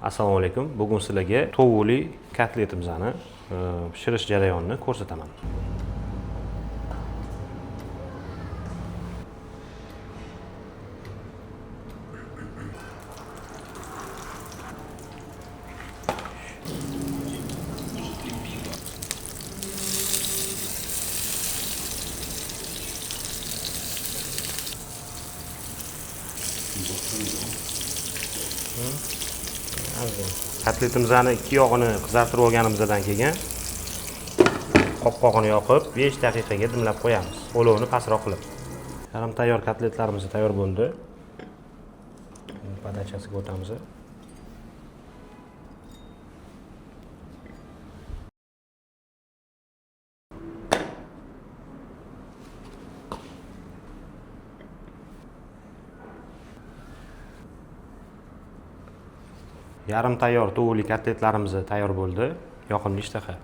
Assalomu alaykum. Bugun sizlarga tovuqli kotletimizni pishirish jarayonini ko'rsataman. Kotletimizni ikki yog'ini qizartirib olganimizdan keyin qopqog'ini yoqib 5 daqiqaga dimlab qo'yamiz. Olovni pastroq qilib. Yarim tayyor kotletlarimiz tayyor bo'ldi. Podachasiga o'tamiz. Yarim tayyor tovuqli kotletlarimiz tayyor bo'ldi. Yoqimli ishtaha.